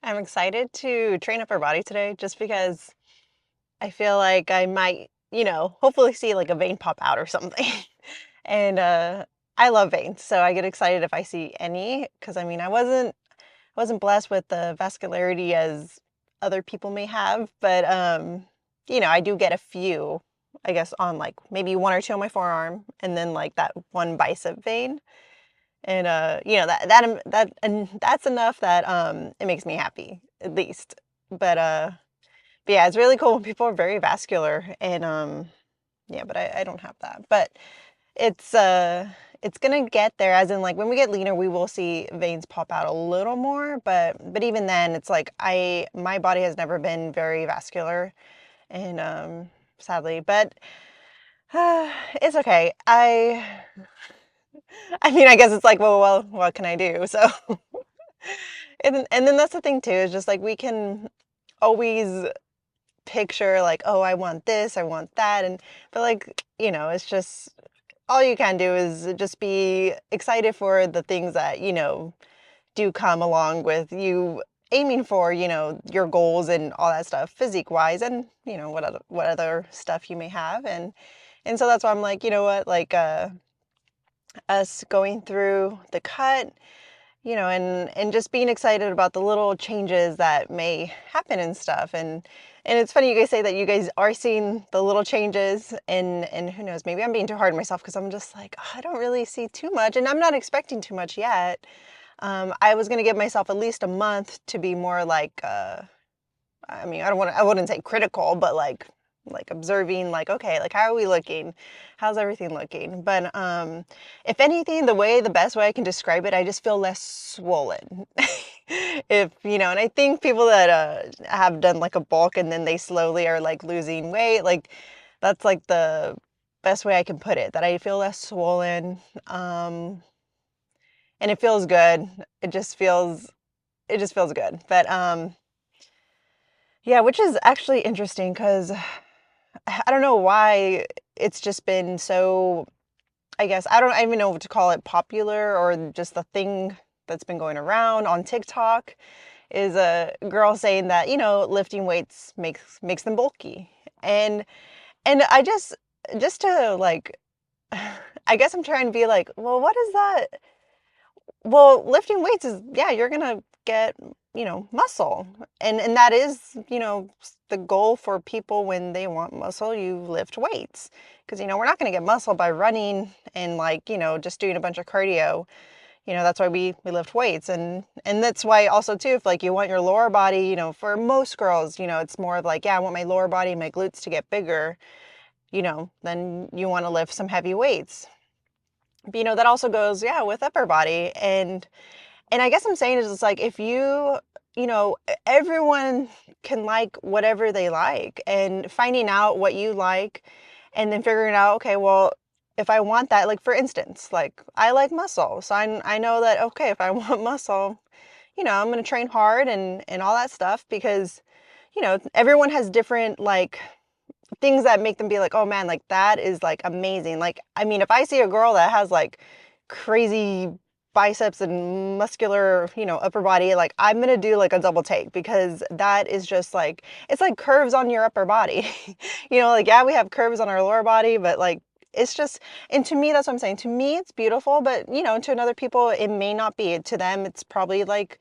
I'm excited to train upper body today just because I feel like I might, hopefully see like a vein pop out or something. And I love veins, so I get excited if I see any because I wasn't blessed with the vascularity as other people may have, but I do get a few, I guess on like maybe one or two on my forearm and then like that one bicep vein. And and that's enough that it makes me happy at least. But but yeah, it's really cool when people are very vascular and yeah, but I don't have that. But it's it's gonna get there, as in like when we get leaner we will see veins pop out a little more, but even then it's like my body has never been very vascular and sadly, but it's okay. I mean, I guess it's like, well, what can I do? So and then that's the thing too, is just like we can always picture like, oh, I want this, I want that, and but like, it's just all you can do is just be excited for the things that, do come along with you aiming for, your goals and all that stuff, physique wise, and what other stuff you may have. And so that's why I'm like, you know what, like us going through the cut, and just being excited about the little changes that may happen and stuff. And it's funny you guys say that you guys are seeing the little changes, and who knows, maybe I'm being too hard on myself because I'm just like, "Oh, I don't really see too much, and I'm not expecting too much yet." I was gonna give myself at least a month to be more like, I mean, I wouldn't say critical, but like observing, like, okay, like how are we looking? How's everything looking? But if anything, the best way I can describe it, I just feel less swollen. If, and I think people that have done like a bulk and then they slowly are like losing weight, like that's like the best way I can put it, that I feel less swollen. And it feels good. It just feels good. But yeah, which is actually interesting because I don't know why it's just been so, I guess, I don't even know what to call it, popular, or just the thing that's been going around on TikTok is a girl saying that, lifting weights makes them bulky. And I just to like I guess I'm trying to be like, well, what is that? Well, lifting weights is, yeah, you're gonna get, muscle. And that is, the goal for people when they want muscle, you lift weights. Because, we're not gonna get muscle by running and like, just doing a bunch of cardio. That's why we lift weights. And that's why also too, if like you want your lower body, for most girls, it's more of like, yeah, I want my lower body, my glutes to get bigger, then you want to lift some heavy weights. But, that also goes, yeah, with upper body. And I guess I'm saying is it's like if everyone can like whatever they like, and finding out what you like and then figuring out, okay, well, if I want that, like for instance, like I like muscle. So I know that, okay, if I want muscle, I'm going to train hard and all that stuff because, everyone has different like things that make them be like, oh man, like that is like amazing. Like, I mean, if I see a girl that has like crazy biceps and muscular, upper body, like I'm gonna do like a double take because that is just like, it's like curves on your upper body. Like, yeah, we have curves on our lower body, but like it's just, and to me, that's what I'm saying. To me, it's beautiful, but to another people, it may not be. To them, it's probably like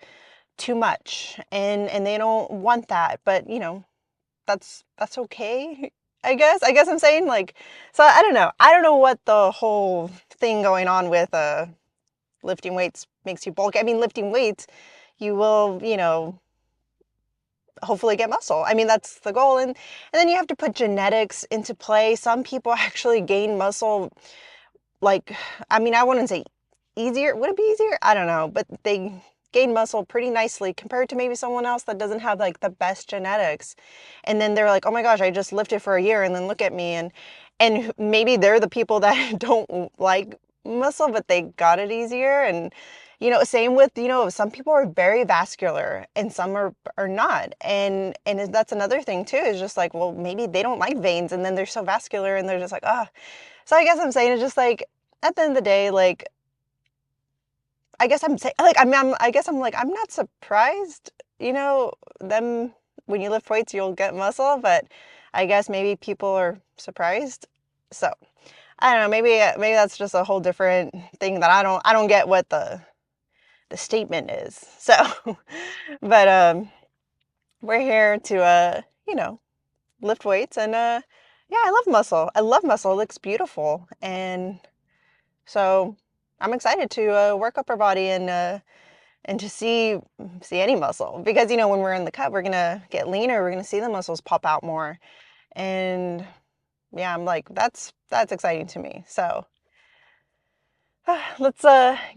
too much, and they don't want that. But that's okay. I guess I'm saying like, so I don't know. I don't know what the whole thing going on with lifting weights makes you bulky. I mean, lifting weights, you will, hopefully get muscle. I mean, that's the goal. And then you have to put genetics into play. Some people actually gain muscle like, I mean, I wouldn't say easier. Would it be easier? I don't know, but they gain muscle pretty nicely compared to maybe someone else that doesn't have like the best genetics. And then they're like, oh my gosh, I just lifted for a year and then look at me. And maybe they're the people that don't like muscle, but they got it easier. And, same with, some people are very vascular and some are not. And that's another thing too, is just like, well, maybe they don't like veins and then they're so vascular and they're just like, ah. So I guess I'm saying it's just like, at the end of the day, like, I guess I'm saying, like, I mean, I guess I'm like, I'm not surprised you know, them when you lift weights, you'll get muscle, but I guess maybe people are surprised. So I don't know. Maybe that's just a whole different thing that I don't get what the statement is. So, but we're here to lift weights and yeah, I love muscle. I love muscle. It looks beautiful, and so I'm excited to work up our body and to see any muscle because when we're in the cut, we're gonna get leaner. We're gonna see the muscles pop out more, and yeah, I'm like that's exciting to me. So let's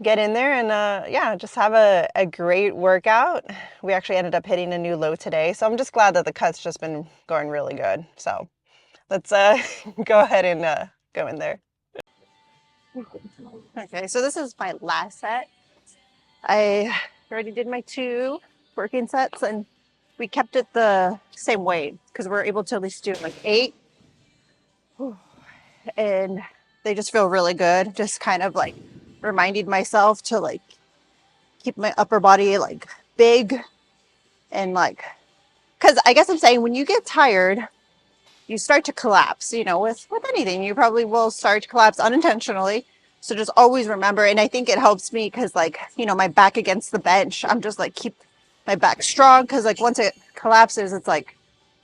get in there and yeah, just have a great workout. We actually ended up hitting a new low today, so I'm just glad that the cut's just been going really good. So let's go ahead and go in there. Okay, so this is my last set. I already did my 2 working sets and we kept it the same weight because we're able to at least do like 8. And they just feel really good. Just kind of like reminding myself to like keep my upper body like big and like, because I guess I'm saying when you get tired, you start to collapse, with anything. You probably will start to collapse unintentionally. So just always remember, and I think it helps me because like, my back against the bench, I'm just like keep my back strong because like once it collapses, it's like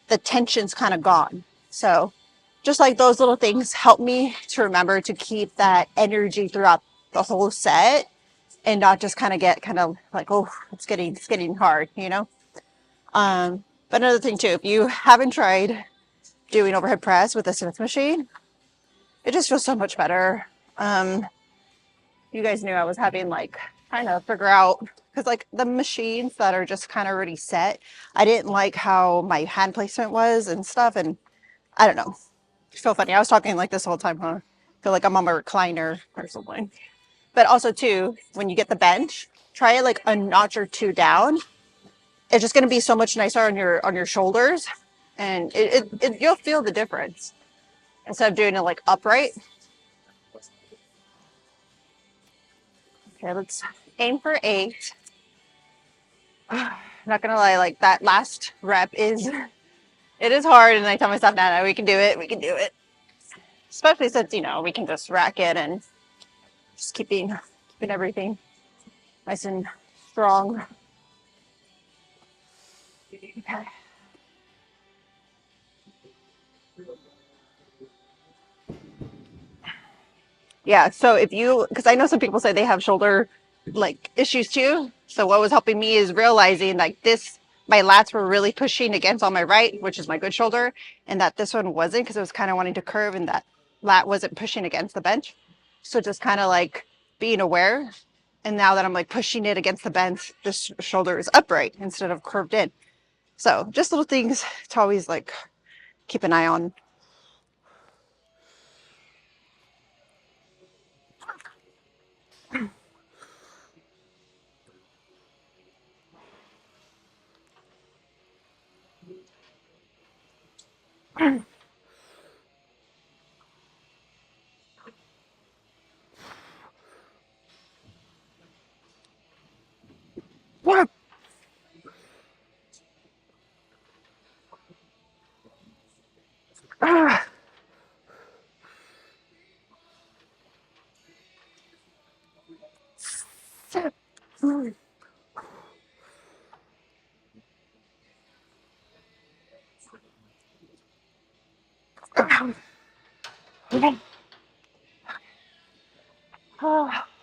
the tension's kind of gone. So just like those little things help me to remember to keep that energy throughout the whole set and not just get kind of like, oh, it's getting hard. But another thing too, if you haven't tried doing overhead press with a Smith machine, it just feels so much better. You guys knew I was having like trying to figure out because like the machines that are just kind of already set, I didn't like how my hand placement was and stuff, and I don't know. I feel funny. I was talking like this whole time, huh? I feel like I'm on my recliner or something. But also too, when you get the bench, try it like a notch or 2 down. It's just going to be so much nicer on your shoulders, and you'll feel the difference instead of doing it like upright. Okay, let's aim for 8. Not gonna lie, like that last rep it is hard, and I tell myself, no, we can do it, we can do it. Especially since we can just rack it and just keeping everything nice and strong. Okay. Yeah, so because I know some people say they have shoulder like issues too. So what was helping me is realizing like my lats were really pushing against on my right, which is my good shoulder, and that this one wasn't because it was kind of wanting to curve and that lat wasn't pushing against the bench. So just kind of like being aware. And now that I'm like pushing it against the bench, this shoulder is upright instead of curved in. So just little things to always like keep an eye on.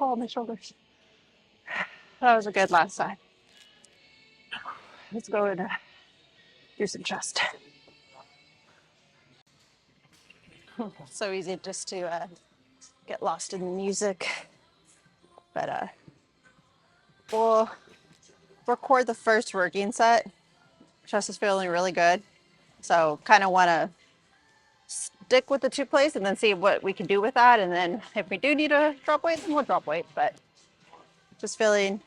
Oh, my shoulders. That was a good last side. Let's go and do some chest. So easy just to get lost in the music. But we'll record the first working set. Chest is feeling really good. So kind of want to stick with the 2 plays and then see what we can do with that. And then if we do need to drop weight, then we'll drop weight. But just feeling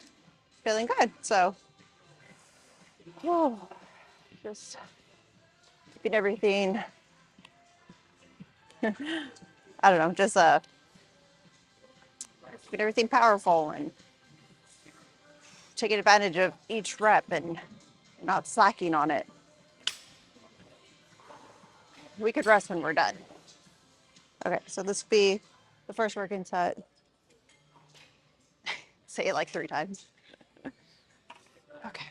good. So just keeping everything, I don't know, just keeping everything powerful and taking advantage of each rep and not slacking on it. We could rest when we're done. Okay, so this will be the first working set. Say it like 3 times. Okay.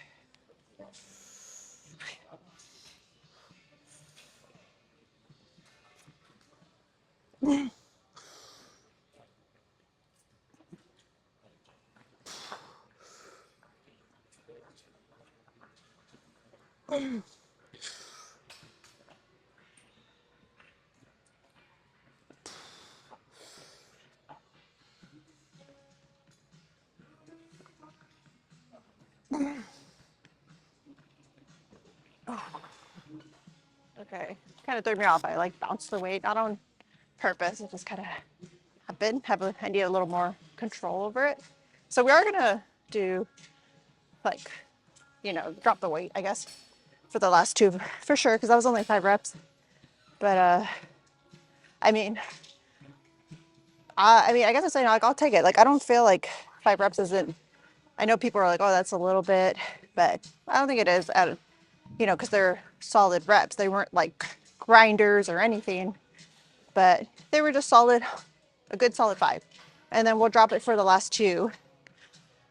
Okay, kind of threw me off. I like bounced the weight, not on purpose. It just kind of happened. I need a little more control over it. So we are gonna do like, drop the weight, I guess, for the last 2 for sure, because that was only 5 reps. But I mean, I guess I'm saying like I'll take it. Like I don't feel like 5 reps isn't. I know people are like, oh, that's a little bit, but I don't think it is. Because they're solid reps. They weren't like grinders or anything, but they were just solid, a good solid 5. And then we'll drop it for the last 2.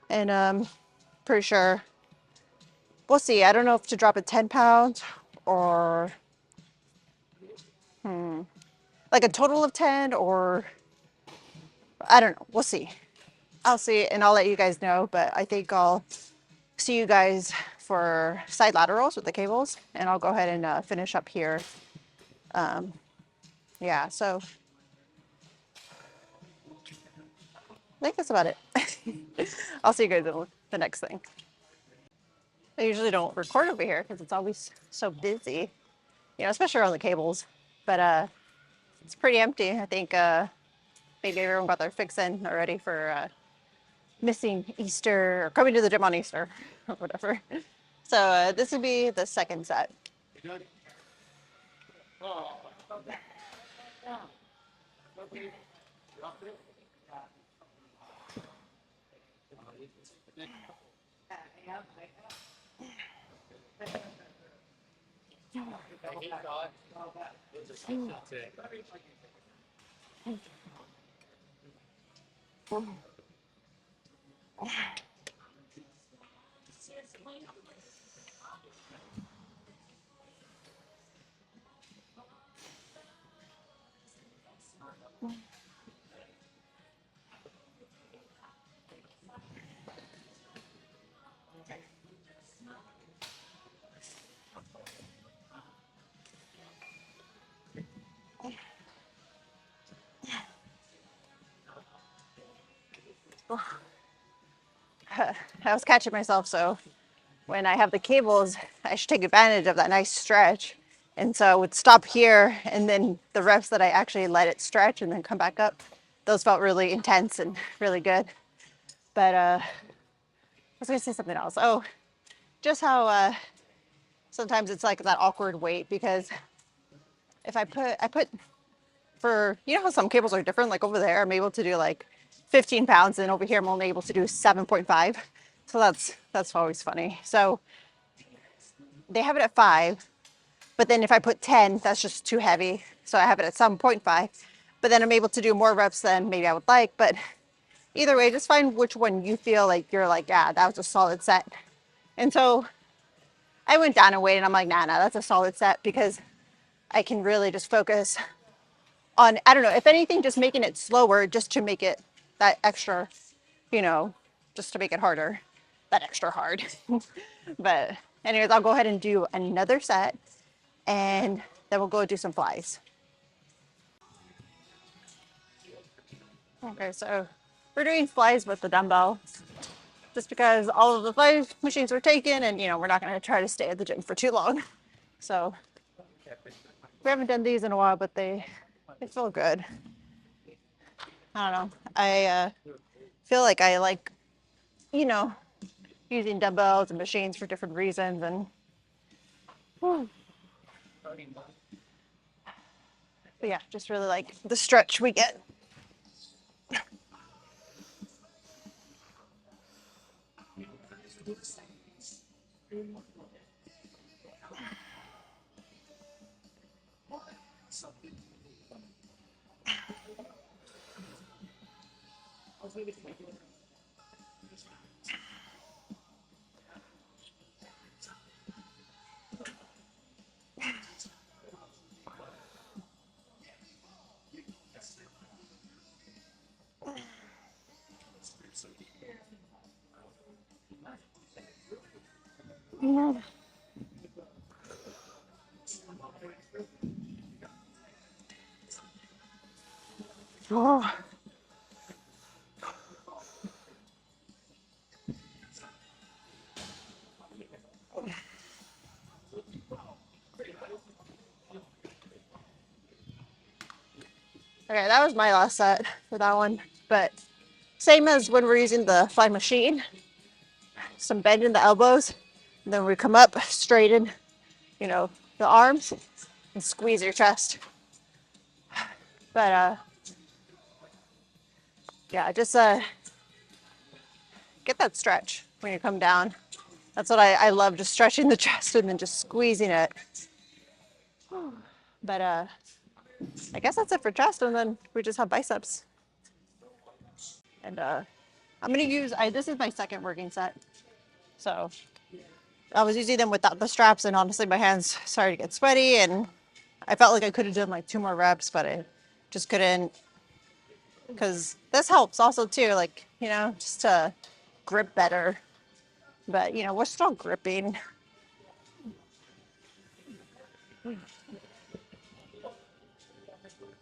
And pretty sure we'll see. I don't know if to drop it 10 pounds or like a total of 10, or I don't know. We'll see. I'll see and I'll let you guys know. But I think I'll see you guys for side laterals with the cables, and I'll go ahead and finish up here. Yeah, so I think that's about it. I'll see you guys in the next thing. I usually don't record over here because it's always so busy, especially around the cables. But it's pretty empty. I think maybe everyone got their fix in already for missing Easter or coming to the gym on Easter or whatever. So this would be the second set. I was catching myself, so when I have the cables, I should take advantage of that nice stretch. And so I would stop here, and then the reps that I actually let it stretch and then come back up, those felt really intense and really good. But I was gonna say something else. Oh, just how sometimes it's like that awkward weight, because if I put for, how some cables are different, like over there, I'm able to do like 15 pounds, and over here, I'm only able to do 7.5. So that's always funny. So they have it at 5, but then if I put 10, that's just too heavy. So I have it at 7.5, but then I'm able to do more reps than maybe I would like. But either way, just find which one you feel like you're like, yeah, that was a solid set. And so I went down in weight, and I'm like, nah, that's a solid set, because I can really just focus on, I don't know, if anything, just making it slower, just to make it that extra, just to make it harder, that extra hard. But anyways, I'll go ahead and do another set, and then we'll go do some flies. Okay, so we're doing flies with the dumbbell, just because all of the fly machines were taken, and we're not going to try to stay at the gym for too long. So we haven't done these in a while, but they feel good. I don't know. I feel like I like, using dumbbells and machines for different reasons, and but yeah, just really like the stretch we get. Oh. Okay, that was my last set for that one. But same as when we're using the fly machine, some bend in the elbows, and then we come up, straighten, the arms, and squeeze your chest. But yeah, just get that stretch when you come down. That's what I love, just stretching the chest and then just squeezing it. But I guess that's it for chest, and then we just have biceps. And I'm gonna use, this is my second working set. So I was using them without the straps, and honestly, my hands started to get sweaty, and I felt like I could have done like 2 more reps, but I just couldn't, because this helps also too, like, just to grip better. But, we're still gripping.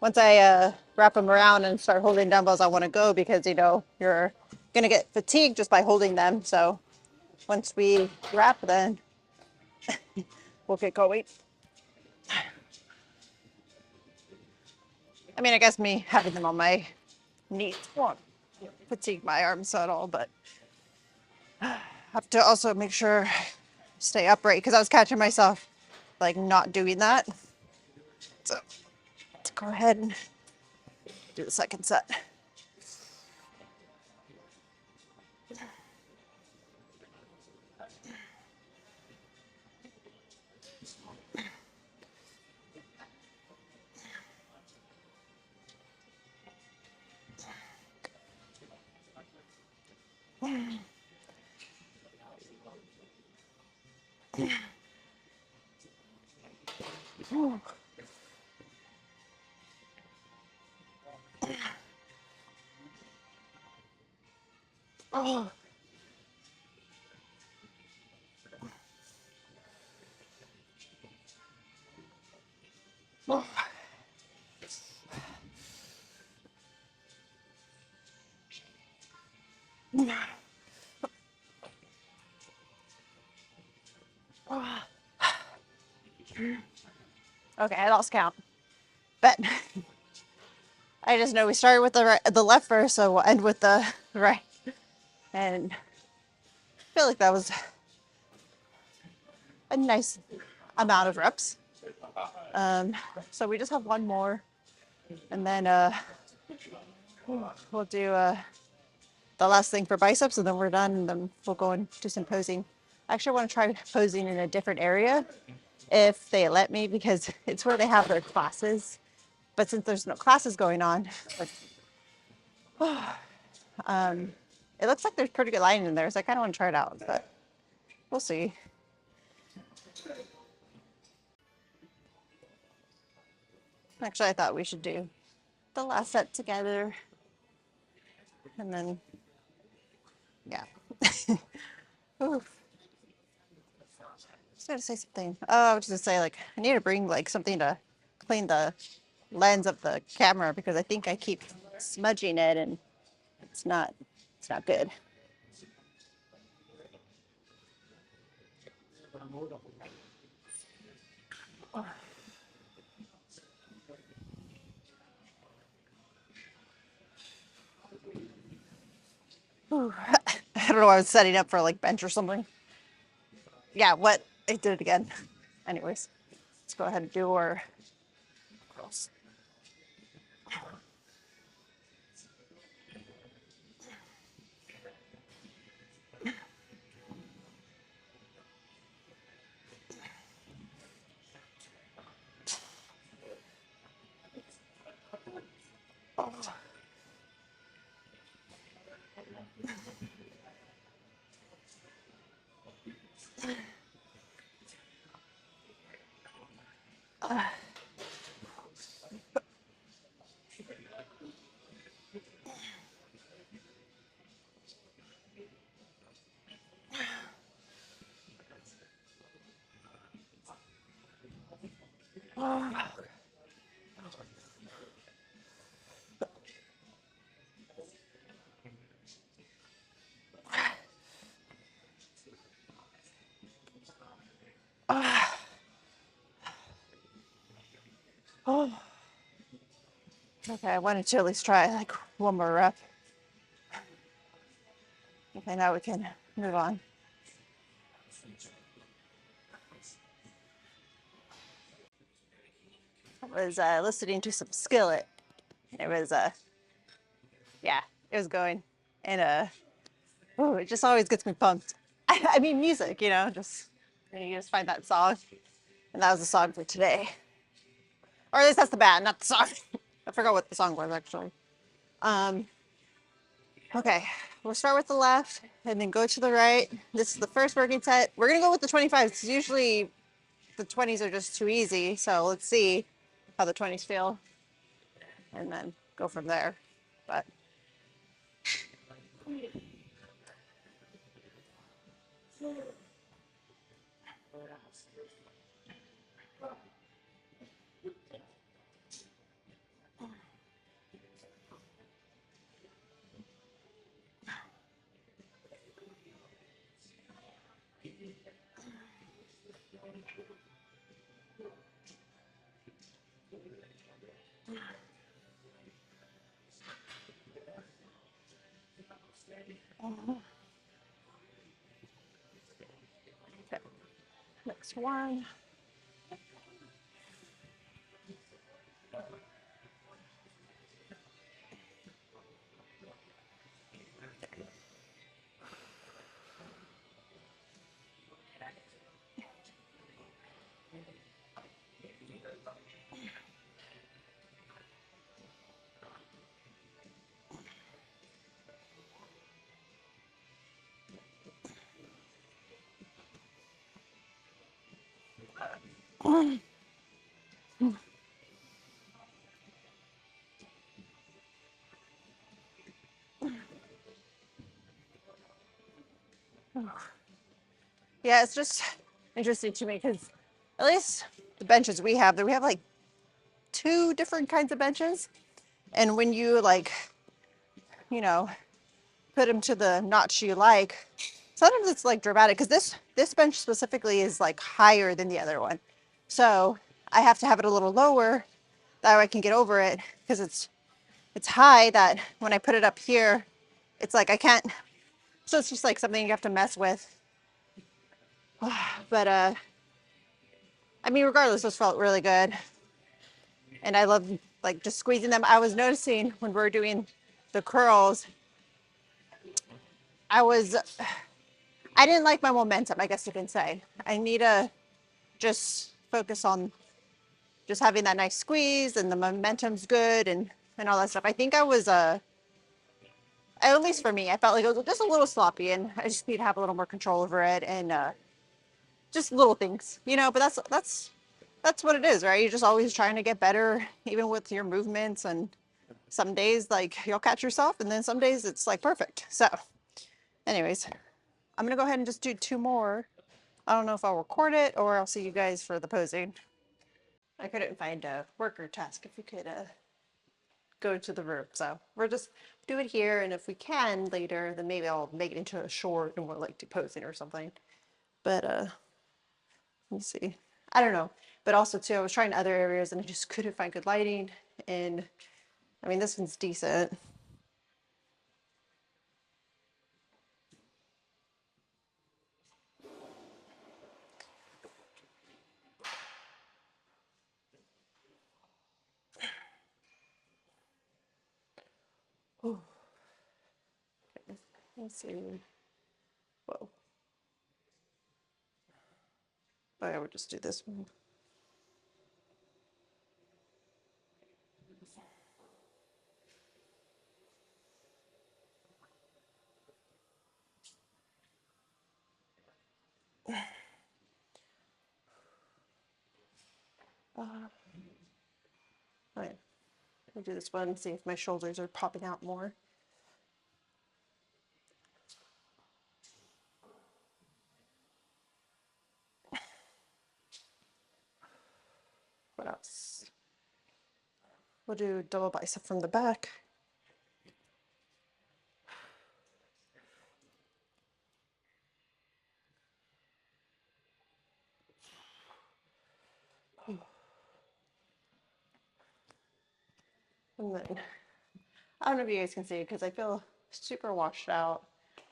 Once I wrap them around and start holding dumbbells, I want to go because, you're going to get fatigued just by holding them. So once we wrap, then we'll get going. I mean, I guess me having them on my knees won't fatigue my arms at all, but I have to also make sure stay upright because I was catching myself like not doing that. So let's go ahead and do the second set. Oh. Oh. Okay, I lost count, but I just know we started with the left first, so we'll end with the right, and I feel like that was a nice amount of reps. So we just have one more, and then we'll do the last thing for biceps, and then we're done, and then we'll go and do some posing. I actually want to try posing in a different area if they let me, because it's where they have their classes. But since there's no classes going on, it looks like there's pretty good lighting in there, so I kind of want to try it out, but we'll see. Actually, I thought we should do the last set together, and then, yeah. Oof. I was gonna say something. Oh, I was just gonna say, like, I need to bring like something to clean the lens of the camera because I think I keep smudging it, and it's not good. Ooh. I don't know. I was setting up for like bench or something. Yeah, what? I did it again. Anyways, let's go ahead and do our curls. Okay, I wanted to at least try like one more rep. Okay, now we can move on. I was listening to some Skillet. It was yeah, it was going, and oh, it just always gets me pumped. I mean, music, just you just find that song, and that was the song for today, or at least that's the band, not the song. I forgot what the song was actually. Um, okay, we'll start with the left and then go to the right. This is the first working set. We're gonna go with the 25s. Usually the 20s are just too easy, so let's see how the 20s feel, and then go from there. But okay, next one. Yeah, it's just interesting to me because at least the benches we have like two different kinds of benches. And when you like, you know, put them to the notch you like, sometimes it's like dramatic because this bench specifically is like higher than the other one. So I have to have it a little lower that way I can get over it because it's high that when I put it up here, it's like I can't. So it's just like something you have to mess with. But I mean, regardless, those felt really good. And I love like just squeezing them. I was noticing when we were doing the curls, I was, I didn't like my momentum, I guess you can say. I need to just focus on just having that nice squeeze and the momentum's good and all that stuff. I think I was, at least for me, I felt like it was just a little sloppy and I just need to have a little more control over it and just little things, but that's what it is, right? You're just always trying to get better, even with your movements. And some days, like, you'll catch yourself, and then some days it's like perfect. So, anyways, I'm gonna go ahead and just do two more. I don't know if I'll record it or I'll see you guys for the posing. I couldn't find a worker task if you could go to the room. So we'll just do it here. And if we can later, then maybe I'll make it into a short and we'll like do posing or something. But let me see. I don't know. But also too, I was trying other areas and I just couldn't find good lighting. And I mean, this one's decent. Oh, let's see. Whoa. Oh, I would just do this one. All right. I'll do this one and see if my shoulders are popping out more. What else? We'll do double bicep from the back. And then, I don't know if you guys can see it because I feel super washed out.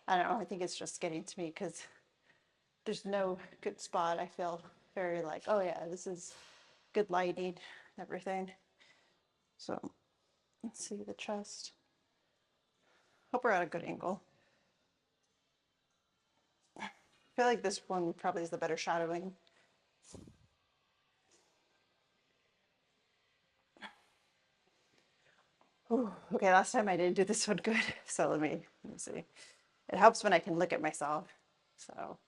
I don't know, I think it's just getting to me because there's no good spot. I feel very like, oh yeah, this is good lighting and everything. So let's see the chest. Hope we're at a good angle. I feel like this one probably is the better shadowing. Ooh, okay, last time I didn't do this one good. So let me see. It helps when I can look at myself. So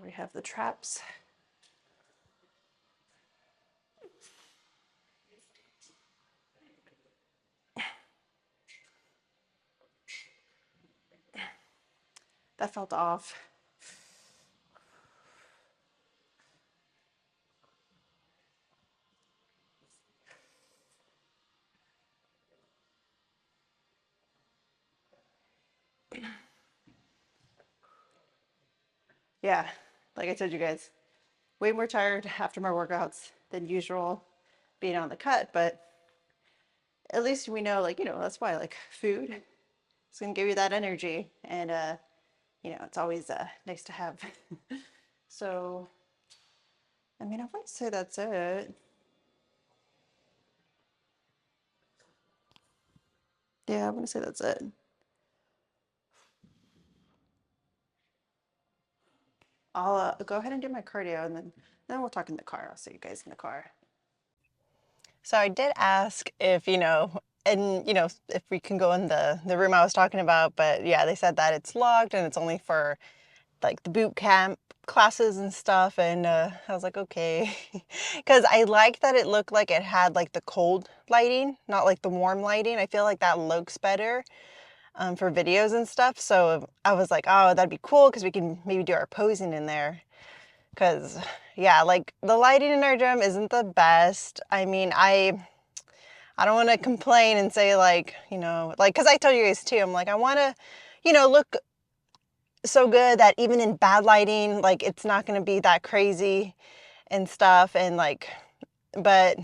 we have the traps. That felt off. Yeah, like I told you guys, way more tired after my workouts than usual being on the cut, but at least we know, like, that's why, like, food is going to give you that energy. And, it's always nice to have. So, I mean, I wouldn't say that's it. Yeah, I wouldn't say that's it. I'll go ahead and do my cardio and then we'll talk in the car. I'll see you guys in the car. So I did ask if, if we can go in the room I was talking about, but yeah, they said that it's locked and it's only for like the boot camp classes and stuff. And I was like, okay, because I liked that it looked like it had like the cold lighting, not like the warm lighting. I feel like that looks better for videos and stuff. So I was like, oh, that'd be cool because we can maybe do our posing in there. Because, yeah, like the lighting in our gym isn't the best. I mean, I don't want to complain and say like, like, because I told you guys too, I'm like, I want to, look so good that even in bad lighting, like it's not going to be that crazy and stuff. And like, but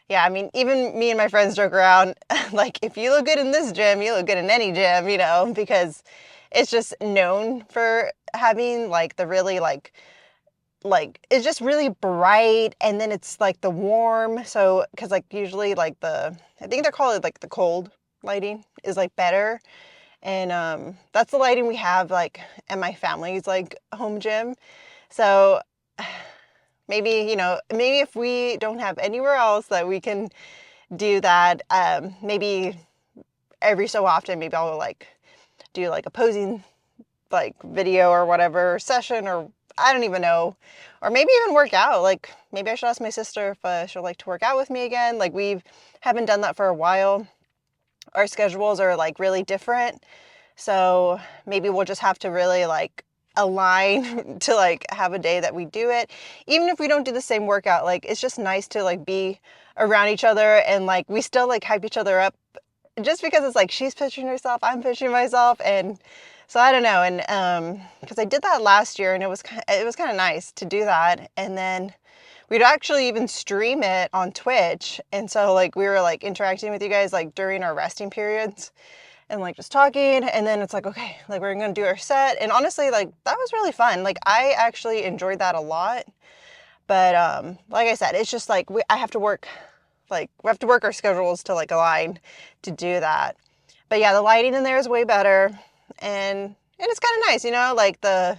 yeah, I mean, even me and my friends joke around, like, if you look good in this gym, you look good in any gym, because it's just known for having like the really it's just really bright, and then it's like the warm. So because like usually like I think they're called like the cold lighting is like better. And that's the lighting we have like at my family's like home gym. So maybe maybe if we don't have anywhere else that we can do that, maybe every so often maybe I'll like do like a posing like video or whatever session, or I don't even know, or maybe even work out. Like maybe I should ask my sister if she'll like to work out with me again. Like we haven't done that for a while. Our schedules are like really different, so maybe we'll just have to really like align to like have a day that we do it. Even if we don't do the same workout, like it's just nice to like be around each other and like we still like hype each other up, just because it's like she's pushing herself, I'm pushing myself. And so I don't know. And because I did that last year and it was kind of nice to do that. And then we'd actually even stream it on Twitch. And so like we were like interacting with you guys like during our resting periods and like just talking. And then it's like, okay, like we're gonna do our set. And honestly, like that was really fun. Like I actually enjoyed that a lot. But like I said, it's just like I have to work, like we have to work our schedules to like align to do that. But yeah, the lighting in there is way better, and it's kind of nice, like the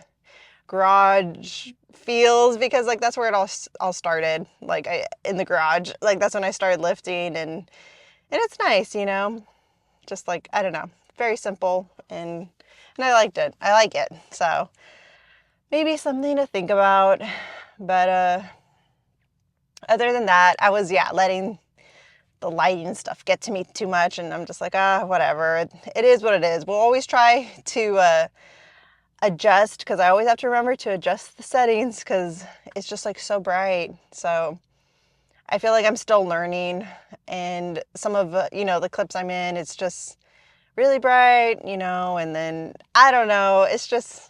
garage feels, because like that's where it all started. Like in the garage, like that's when I started lifting, and it's nice. Just like I don't know, very simple, and I liked it. I like it. So maybe something to think about. But other than that, I was letting the lighting stuff get to me too much, and I'm just like, whatever. It is what it is. We'll always try to adjust, because I always have to remember to adjust the settings because it's just like so bright. So I feel like I'm still learning, and some of the clips I'm in, it's just really bright, and then I don't know, it's just,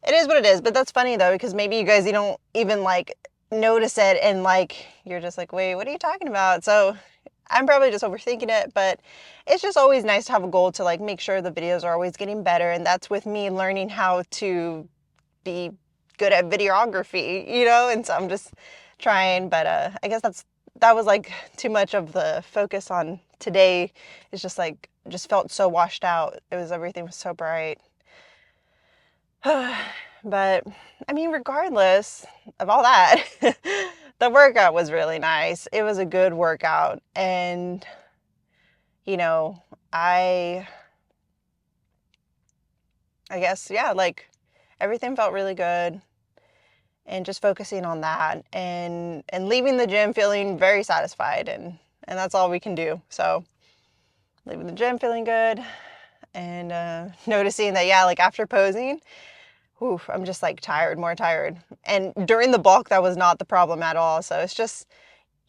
it is what it is. But that's funny though, because maybe you guys, you don't even like notice it, and like you're just like, wait, what are you talking about? So I'm probably just overthinking it, but it's just always nice to have a goal to like make sure the videos are always getting better, and that's with me learning how to be good at videography, and so I'm just trying. But I guess that was like too much of the focus on today. It's just like, just felt so washed out. Everything was so bright. But I mean, regardless of all that, the workout was really nice. It was a good workout, and you know, I I guess, yeah, like everything felt really good, and just focusing on that, and leaving the gym feeling very satisfied, and that's all we can do. So leaving the gym feeling good, and noticing that, yeah, like after posing, whew, I'm just like tired, more tired. And during the bulk, that was not the problem at all. So it's just,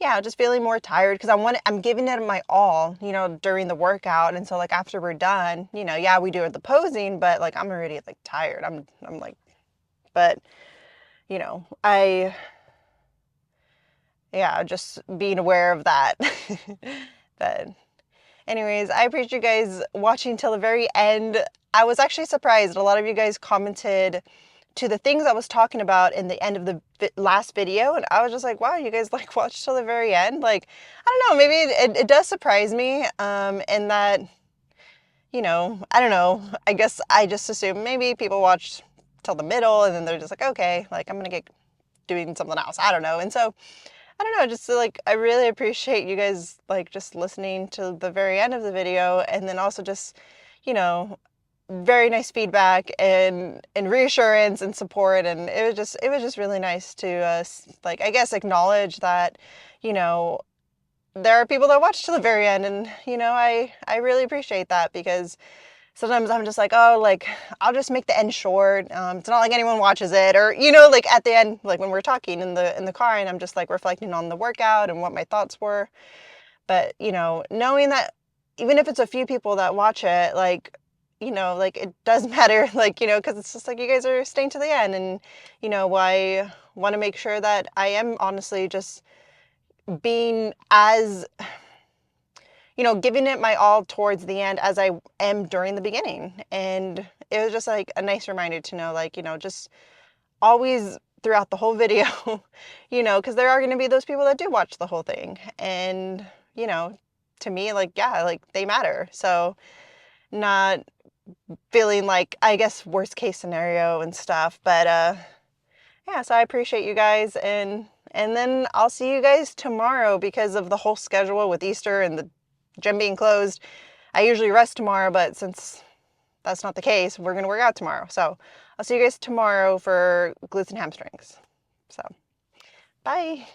yeah, just feeling more tired because I'm giving it my all, during the workout. And so like after we're done, yeah, we do the posing, but like I'm already like tired. I'm like, but I, yeah, just being aware of that. But anyways, I appreciate you guys watching till the very end. I was actually surprised. A lot of you guys commented to the things I was talking about in the end of the last video, and I was just like, wow, you guys like watched till the very end. Like, I don't know, maybe it does surprise me, in that, I don't know, I guess I just assume maybe people watched till the middle and then they're just like, okay, like I'm gonna get doing something else, I don't know. And so I don't know, just like I really appreciate you guys like just listening to the very end of the video, and then also just, you know, very nice feedback and reassurance and support. And it was just really nice to like, I guess, acknowledge that, you know, there are people that watch to the very end, and I really appreciate that, because sometimes I'm just like, oh, like I'll just make the end short. It's not like anyone watches it, or like at the end, like when we're talking in the car, and I'm just like reflecting on the workout and what my thoughts were. But knowing that even if it's a few people that watch it, like like it does matter, like because it's just like you guys are staying to the end, and I want to make sure that I am honestly just being as giving it my all towards the end as I am during the beginning. And it was just like a nice reminder to know, like, just always throughout the whole video, because there are going to be those people that do watch the whole thing. And, to me, like, yeah, like they matter. So not feeling like, I guess, worst case scenario and stuff. But, yeah, so I appreciate you guys. And then I'll see you guys tomorrow, because of the whole schedule with Easter and the gym being closed. I usually rest tomorrow, but since that's not the case, we're going to work out tomorrow. So I'll see you guys tomorrow for glutes and hamstrings. So, bye.